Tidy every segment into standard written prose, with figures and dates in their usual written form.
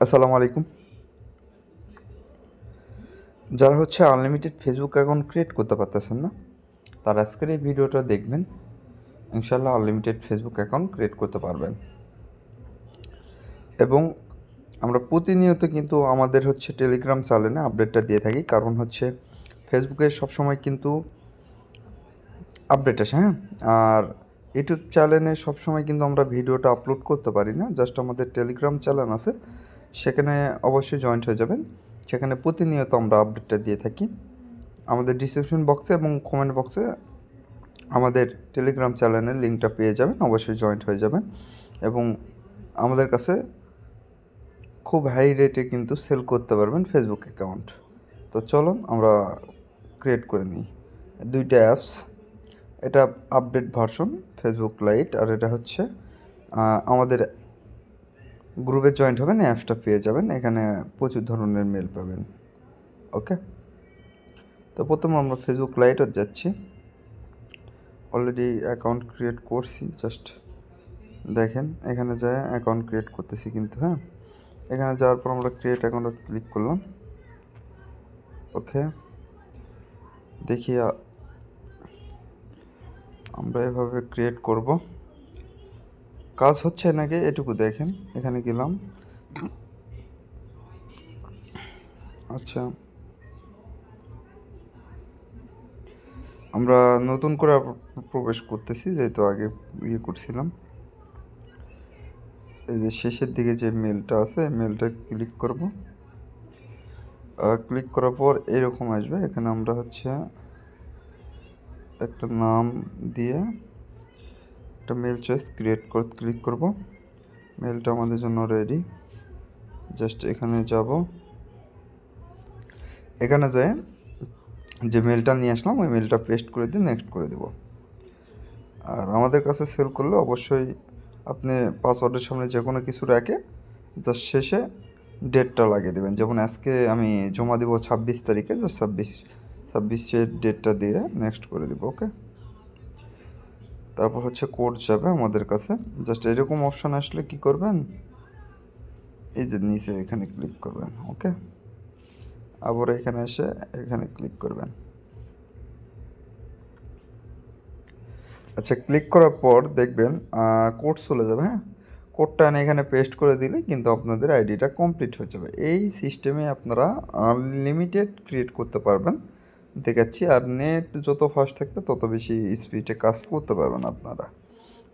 আসসালামু আলাইকুম। যারা আনলিমিটেড ফেসবুক অ্যাকাউন্ট ক্রিয়েট করতে পারতেছেন না, তারা আজকের এই ভিডিওটা দেখবেন। ইনশাল্লাহ আনলিমিটেড ফেসবুক অ্যাকাউন্ট ক্রিয়েট করতে পারবেন। এবং আমরা প্রতিনিয়ত কিন্তু আমাদের টেলিগ্রাম চ্যানেলে আপডেটটা দিয়ে থাকি, কারণ ফেসবুকে সবসময় কিন্তু আপডেট আসে, হ্যাঁ। আর ইউটিউব চ্যানেলে সবসময় কিন্তু আমরা ভিডিওটা আপলোড করতে পারি না, জাস্ট আমাদের টেলিগ্রাম চ্যানেল আছে, সেখানে অবশ্যই জয়েন্ট হয়ে যাবেন। সেখানে প্রতিনিয়ত আমরা আপডেটটা দিয়ে থাকি। আমাদের ডিসক্রিপশন বক্সে এবং কমেন্ট বক্সে আমাদের টেলিগ্রাম চ্যানেলের লিঙ্কটা পেয়ে যাবেন, অবশ্যই জয়েন্ট হয়ে যাবেন। এবং আমাদের কাছে খুব হাই রেটে কিন্তু সেল করতে পারবেন ফেসবুক অ্যাকাউন্ট। তো চলুন আমরা ক্রিয়েট করে নিই দুইটা অ্যাপস। এটা আপডেট ভার্সন ফেসবুক লাইট, আর এটা আমাদের গ্রুপে জয়েন্ট হবেন, অ্যাপসটা পেয়ে যাবেন। এখানে প্রচুর ধরনের মেল পাবেন। ওকে, তো প্রথমে আমরা ফেসবুক লাইটে যাচ্ছি। অলরেডি অ্যাকাউন্ট ক্রিয়েট করছি, জাস্ট দেখেন এখানে যায় অ্যাকাউন্ট ক্রিয়েট করতেছি কিন্তু, হ্যাঁ। এখানে যাওয়ার পর আমরা ক্রিয়েট অ্যাকাউন্টে ক্লিক করলাম। ওকে, দেখি আমরা এভাবে ক্রিয়েট করব। কাজ হচ্ছে নাকি এটুকু দেখেন। এখানে গেলাম, আচ্ছা আমরা নতুন করে প্রবেশ করতেছি, যেহেতু আগে করছিলাম। এই যে শেষের দিকে যে মেলটা আছে, মেলটা ক্লিক করব। ক্লিক করার পর এরকম আসবে। এখানে আমরা একটা নাম দিয়ে একটা মেল চয়েস ক্লিক করব। মেলটা আমাদের জন্য রেডি। জাস্ট এখানে যাব, এখানে যায় যে মেলটা নিয়ে আসলাম ওই মেলটা পেস্ট করে দিয়ে নেক্সট করে দেব। আর আমাদের কাছে সেল করলে অবশ্যই আপনি পাসওয়ার্ডের সামনে যে কোনো কিছু রেখে জাস্ট শেষে ডেটটা লাগিয়ে দেবেন। যেমন আজকে আমি জমা দেবো 26 তারিখে, জাস্ট ছাব্বিশের ডেটটা দিয়ে নেক্সট করে দেবো। ওকে, তারপর কোড যাবে আমাদের কাছে। জাস্ট এরকম অপশান আসলে কি করবেন, এই যে নিচে এখানে ক্লিক করবেন। ওকে, আবার এখানে এসে এখানে ক্লিক করবেন। আচ্ছা, ক্লিক করার পর দেখবেন কোড চলে যাবে, হ্যাঁ। কোডটা এনে এখানে পেস্ট করে দিলে কিন্তু আপনাদের আইডিটা কমপ্লিট হয়ে যাবে। এই সিস্টেমে আপনারা আনলিমিটেড ক্রিয়েট করতে পারবেন, দেখাচ্ছি। আর নেট যত ফাস্ট থাকবে তত বেশি স্পিডে কাজ করতে পারবেন আপনারা।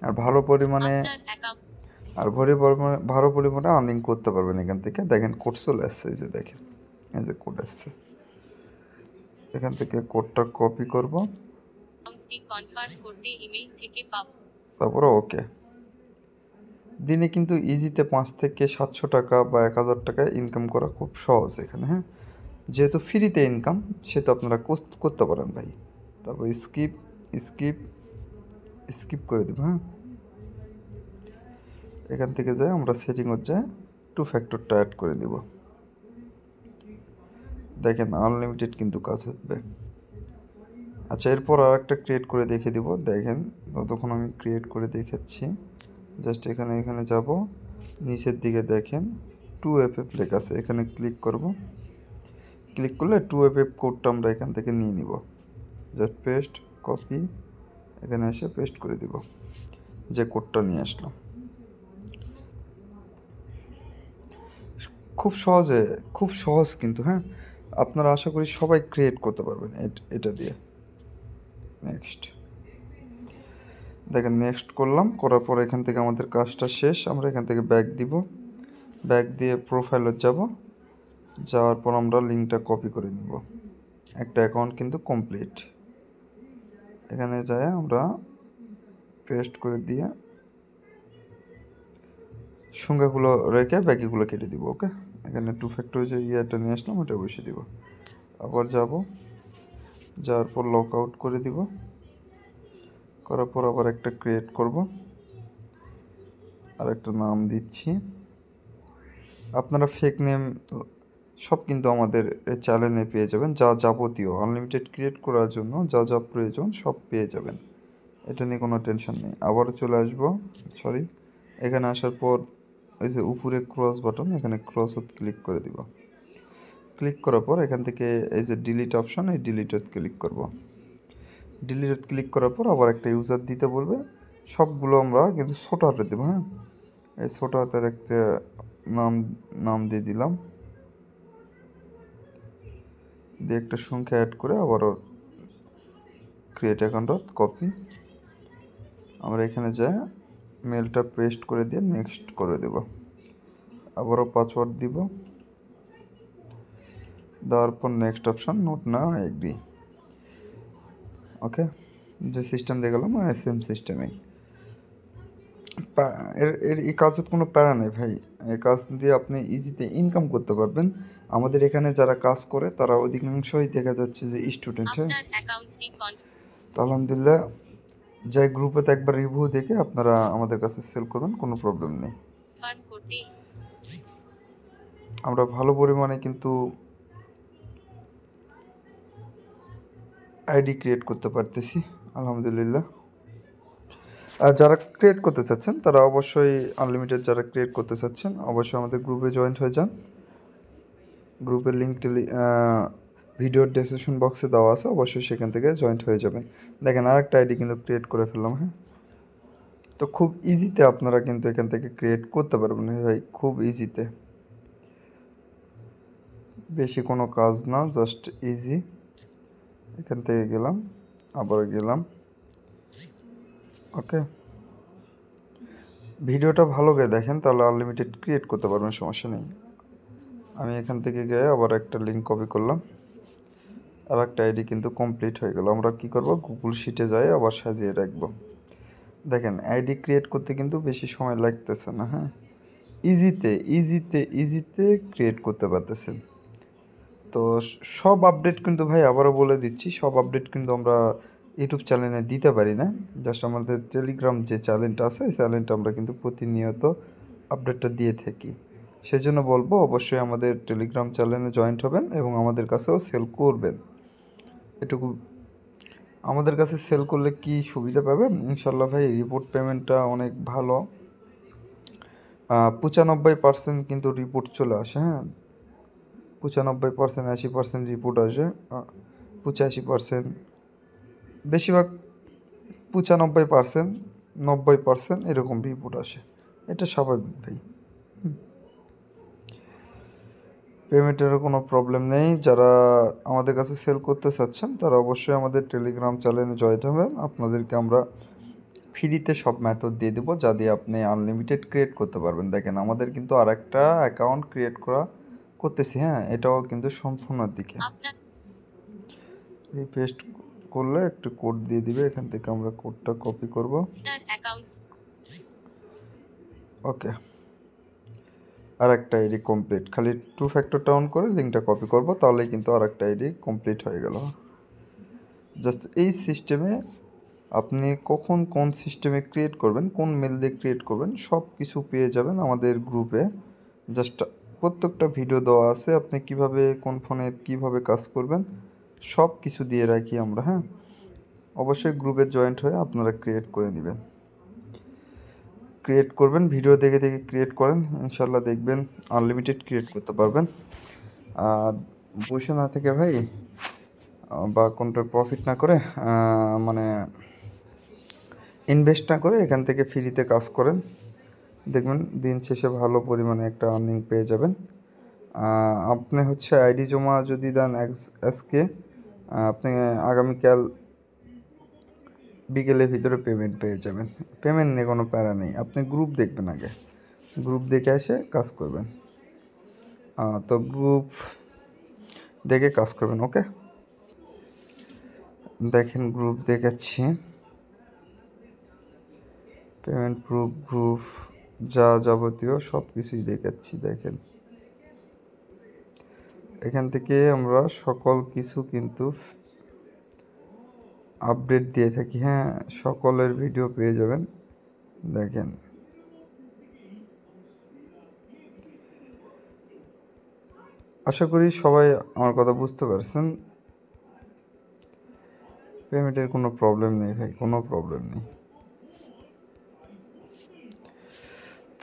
আর ভালো পরিমাণে আর্নিং করতে পারবেন এখান থেকে। দেখেন কোড চলে আসছে, এই যে দেখেন, এই যে কোড আসছে। এখান থেকে কোডটা কপি করব, তারপরে ওকে। দিনে কিন্তু ইজিতে 5 থেকে 700 টাকা বা 1000 টাকা ইনকাম করা খুব সহজ এখানে, হ্যাঁ। যেহেতু ফ্রিতে ইনকাম, সেটা আপনারা করতে পারেন ভাই। তারপর স্কিপ স্কিপ করে দেবো, হ্যাঁ। এখান থেকে যাই আমরা সেটিংয়ে যাই 2 ফ্যাক্টরটা অ্যাড করে দেব। দেখেন আনলিমিটেড কিন্তু কাজ হবে। আচ্ছা, এরপর আর একটা ক্রিয়েট করে দেখে দিব। দেখেন ততক্ষণ আমি ক্রিয়েট করে দেখাচ্ছি। জাস্ট এখানে যাব, নিচের দিকে দেখেন 2FF লেখা আছে, এখানে ক্লিক করব। ক্লিক করলে 2FF কোডটা আমরা এখান থেকে নিয়ে নিব। জাস্ট পেস্ট, কপি, এখানে এসে পেস্ট করে দিব যে কোডটা নিয়ে আসলাম। খুব সহজ কিন্তু, হ্যাঁ। আপনারা আশা করি সবাই ক্রিয়েট করতে পারবেন এটা দিয়ে। নেক্সট দেখেন, নেক্সট করলাম, করার পর এখান থেকে আমাদের কাজটা শেষ। আমরা এখান থেকে ব্যাক দিব, ব্যাক দিয়ে প্রোফাইলে যাব। যাওয়ার পর আমরা লিঙ্কটা কপি করে নিব। একটা অ্যাকাউন্ট কিন্তু কমপ্লিট। এখানে যায় আমরা পেস্ট করে দিয়ে সংখ্যাগুলো রেখে বাকিগুলো কেটে দিব। ওকে, এখানে 2 ফ্যাক্টর যে ইয়েটা নিয়ে আসলাম ওটা বসিয়ে দিব। আবার যাওয়ার পর লক আউট করে দিব। করার পর আবার একটা ক্রিয়েট করব, আর একটা নাম দিচ্ছি। আপনারা ফেক নেম সব কিন্তু আমাদের চ্যানেলে পেয়ে যাবেন। যা যাবতীয় আনলিমিটেড ক্রিয়েট করার জন্য যা প্রয়োজন সব পেয়ে যাবেন, এটা নিয়ে কোনো টেনশন নেই। আবারও চলে আসবো, এখানে আসার পর ওই যে উপরে ক্রস বাটন, এখানে ক্রসত ক্লিক করে দিব। ক্লিক করার পর এখান থেকে এই যে ডিলিট অপশন, এই ডিলিটত ক্লিক করব। ডিলিটত ক্লিক করার পর আবার একটা ইউজার দিতে বলবে। সবগুলো আমরা কিন্তু ছোটো হাতে দেবো, হ্যাঁ। এই ছোটো হাতের একটা নাম দিয়ে দিলাম, দিয়ে একটা সংখ্যা অ্যাড করে আবারও ক্রিয়েট অ্যাকাউন্টত কপি, আমরা এখানে যাই মেলটা পেস্ট করে দিয়ে নেক্সট করে দেব। আবারও পাসওয়ার্ড দিব, দেওয়ার পর নেক্সট অপশন, নোট না এগ্রি। ওকে, যে সিস্টেম দিয়ে গেলাম সেম সিস্টেমেই। এর এই কাজের কোনো প্যারা নেই ভাই, এই কাজ দিয়ে আপনি ইজিতে ইনকাম করতে পারবেন। আমাদের এখানে যারা কাজ করে তারা অধিকাংশই দেখা যাচ্ছে যে স্টুডেন্ট, হ্যাঁ। তো আলহামদুলিল্লাহ, যাই গ্রুপেতে একবার রিভিউ দেখে আপনারা আমাদের কাছে সেল করবেন, কোনো প্রবলেম নেই। আমরা ভালো পরিমাণে কিন্তু আইডি ক্রিয়েট করতে পারতেছি আলহামদুলিল্লাহ। আর যারা ক্রিয়েট করতে চাচ্ছেন তারা অবশ্যই আনলিমিটেড, যারা ক্রিয়েট করতে চাচ্ছেন অবশ্যই আমাদের গ্রুপে জয়েন্ট হয়ে যান। গ্রুপের লিঙ্কটি ভিডিওর ডেসক্রিপশন বক্সে দেওয়া আছে, অবশ্যই সেখান থেকে জয়েন্ট হয়ে যাবেন। দেখেন আরেকটা আইডি কিন্তু ক্রিয়েট করে ফেললাম, হ্যাঁ। তো খুব ইজিতে আপনারা কিন্তু এখান থেকে ক্রিয়েট করতে পারবেন ভাই, খুব ইজিতে, বেশি কোনো কাজ না, জাস্ট ইজি। এখান থেকে গেলাম, আবার গেলাম, ওকে। ভিডিওটা ভালো করে দেখেন, তাহলে আনলিমিটেড ক্রিয়েট করতে পারবেন, সমস্যা নেই। আমি এখান থেকে গিয়ে আবার একটা লিঙ্ক কপি করলাম, আর একটা আইডি কিন্তু কমপ্লিট হয়ে গেল। আমরা কি করব, গুগল শিটে যাই আবার সাজিয়ে রাখবো। দেখেন আইডি ক্রিয়েট করতে কিন্তু বেশি সময় লাগতেছে না, হ্যাঁ। ইজিতে ইজিতে ইজিতে ক্রিয়েট করতে পারতেছেন। তো সব আপডেট কিন্তু ভাই আবারও বলে দিচ্ছি, সব আপডেট কিন্তু আমরা ইউটিউব চ্যানেলে দিতে পারি না। জাস্ট আমাদের টেলিগ্রাম যে চ্যানেলটা আছে, এই চ্যানেলটা আমরা কিন্তু প্রতিনিয়ত আপডেটটা দিয়ে থাকি। সেজন্য বলবো অবশ্যই আমাদের টেলিগ্রাম চ্যানেলে জয়েন্ট হবেন এবং আমাদের কাছেও সেল করবেন। এটুকু, আমাদের কাছে সেল করলে কি সুবিধা পাবেন ইনশাল্লাহ ভাই, রিপোর্ট পেমেন্টটা অনেক ভালো, 95% কিন্তু রিপোর্ট চলে আসে, হ্যাঁ। 95%, 80% রিপোর্ট আসে, 85%, বেশিরভাগ 95%, 90% এরকম রিপোর্ট আসে, এটা স্বাভাবিক ভাই। পেমেন্টেরও কোনো প্রবলেম নেই। যারা আমাদের কাছে সেল করতে চাচ্ছেন তারা অবশ্যই আমাদের টেলিগ্রাম চ্যানেলে জয়েন হবেন। আপনাদেরকে আমরা ফ্রিতে সব মেথড দিয়ে দেবো, যা দিয়ে আপনি আনলিমিটেড ক্রিয়েট করতে পারবেন। দেখেন আমাদের কিন্তু আর একটা অ্যাকাউন্ট ক্রিয়েট করতেছি, হ্যাঁ, এটাও কিন্তু সম্পূর্ণের দিকে। রিপেস্ট করলে একটু কোড দিয়ে দিবে, এখান থেকে আমরা কোডটা কপি করব, ওকে। আর একটা আইডি কমপ্লিট, খালি 2 ফ্যাক্টরটা অন করে লিঙ্কটা কপি করব, তাহলেই কিন্তু আর একটা আইডি কমপ্লিট হয়ে গেল। জাস্ট এই সিস্টেমে আপনি কখন কোন সিস্টেমে ক্রিয়েট করবেন, কোন মেল দিয়ে ক্রিয়েট করবেন, সব কিছু পেয়ে যাবেন আমাদের গ্রুপে। জাস্ট প্রত্যেকটা ভিডিও দেওয়া আছে, আপনি কিভাবে কোন ফোনে কিভাবে কাজ করবেন সব কিছু দিয়ে রাখি আমরা, হ্যাঁ। অবশ্যই গ্রুপে জয়েন্ট হয়ে আপনারা ক্রিয়েট করে নেবেন, ক্রিয়েট করবেন, ভিডিও দেখে দেখে ক্রিয়েট করেন, ইনশাল্লাহ দেখবেন আনলিমিটেড ক্রিয়েট করতে পারবেন। আর বসে না থেকে ভাই, বা কোনটা প্রফিট না করে, মানে ইনভেস্ট না করে এখান থেকে ফ্রিতে কাজ করেন, দেখবেন দিন শেষে ভালো পরিমাণে একটা আর্নিং পেয়ে যাবেন। আপনি হচ্ছে আইডি জমা যদি দেন আজকে, আপনি আগামীকাল বিকেলের ভিতরে পেমেন্ট পেয়ে যাবেন। পেমেন্ট নিয়ে কোনো প্যারা নেই, আপনি গ্রুপ দেখবেন, আগে গ্রুপ দেখে এসে কাজ করবেন। তো গ্রুপ দেখে কাজ করবেন, ওকে। দেখেন গ্রুপ দেখাচ্ছি, পেমেন্ট গ্রুপ যা যাবতীয় সব কিছুই দেখাচ্ছি। দেখেন এখান থেকে আমরা সকল কিছু কিন্তু আপডেট দিয়ে থাকি, হ্যাঁ, সকলের ভিডিও পেয়ে যাবেন। দেখেন আশা করি সবাই আমার কথা বুঝতে পারছেন। পেমেন্টের কোনো প্রবলেম নেই ভাই, কোনো প্রবলেম নেই।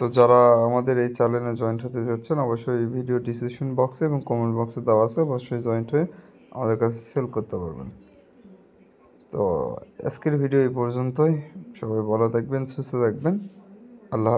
তো যারা আমাদের এই চ্যানেলে জয়েন্ট হতে যাচ্ছেন অবশ্যই ভিডিও ডিসক্রিপশন বক্সে এবং কমেন্ট বক্সে দেওয়া আছে, অবশ্যই জয়েন্ট হয়ে আমাদের কাছে সেল করতে পারবেন। তো আজকের ভিডিও এই পর্যন্তই। সবাই ভালো থাকবেন, সুস্থ থাকবেন। আল্লাহ